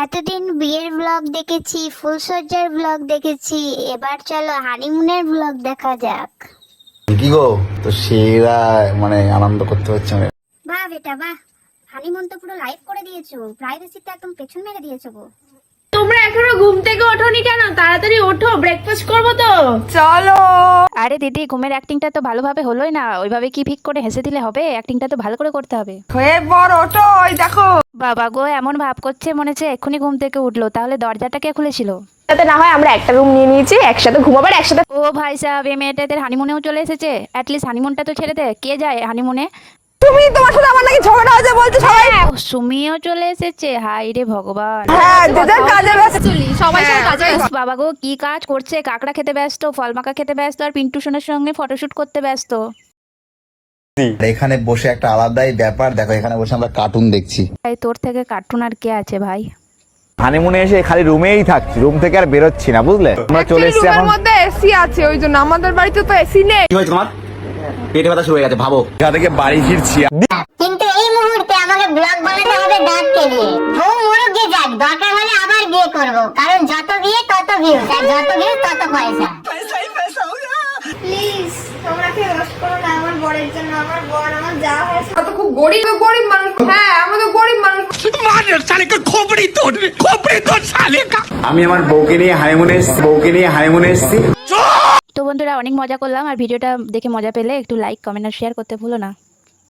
এতদিন বিয়ের ব্লগ দেখেছি, ফুলসজ্জার ব্লগ দেখেছি, এবার চলো হানিমুনের ব্লগ দেখা যাক। কি গো, তো সেরা আনন্দ করতে হচ্ছে বাহ বেটা বাহ, হানিমুন তো পুরো লাইভ করে দিয়েছো, প্রাইভেসিতে একদম পেছন মেরে দিয়েছো গো। তোমরা এখনো ঘুম থেকে ওঠোনি কেন? তাড়াতাড়ি ওঠো, ব্রেকফাস্ট করবো তো। চলো। আরে দিদি, ঘুমের অ্যাক্টিংটা তো ভালোভাবে হলোই না। ওইভাবে কি ফিক করে হেসে দিলে হবে? অ্যাক্টিংটা তো ভালো করে করতে হবে। এরপর ওঠো, ওই দেখো। বাবা গো, এমন ভাব করছে মনে হচ্ছে এক্ষুনি ঘুম থেকে উঠলো। তাহলে দরজাটা কে খুলেছিল? যাতে না হয় আমরা একটা রুম নিয়ে নিয়েছি, একসাথে ঘুমাবার, একসাথে। ও ভাই সাহেব, এই মেয়েটাদের হানিমুনেও চলে এসেছে। অ্যাটলিস্ট হানিমুনটা তো ছেড়ে দে। কে যায় হানিমুনে? তুমি তোমার সাথে আমার নাকি ঝগড়া হয়েছে বলছো সবাই। ও, সুমিও চলে এসেছে। হাই রে ভগবান। হ্যাঁ, যে যার কাজে ব্যস্ত চলি, সবাই সবার কাজে উফ, বাবা গো, কি কাজ করছে! কাকড়া খেতে ব্যস্ত, ফল মাখা খেতে ব্যস্ত, আর পিন্টু সোনার সঙ্গে ফটোশুট করতে ব্যস্ত। এখানে বসে একটা আলাদাই ব্যাপার। দেখো, এখানে বসে আমরা কার্টুন দেখছি। তাই তোর থেকে কার্টুন আর কে আছে ভাই? হানিমুনে এসে খালি রুমেই থাকছি, রুম থেকে আর বেরোচ্ছি না, বুঝলে? আমরা চলে এসেছি এখন। রুমের মধ্যে এসি আছে, ওই জন্য। আমাদের বাড়িতে তো এসি নেই। কি হয়েছে তোমার? পেটে ব্যথা শুরু হয়ে গেছে ভাবো। এখান থেকে বাড়ি ফিরছি। কিন্তু এই মুহূর্তে আমাকে ব্লগ বানাতে হবে দাঁতকে নিয়ে। বউ মরুক গিয়ে যাক, দরকার হলে আবার বিয়ে করব, কারণ যত বিয়ে তত ভিউ, আর যত ভিউ তত পয়সা। প্লিজ তোমরা কেউ রস করো না আমার বরের জন্য। আমার বর আমার যা হয়েছে তো খুব গরিব মানুষ। হ্যাঁ, আমরা তো গরিব মানুষ। আমি আমার বউকে নিয়ে হানিমুনে এসেছি। তো বন্ধুরা, অনেক মজা করলাম। আর ভিডিওটা দেখে মজা পেলে একটু লাইক, কমেন্ট আর শেয়ার করতে ভুলো না।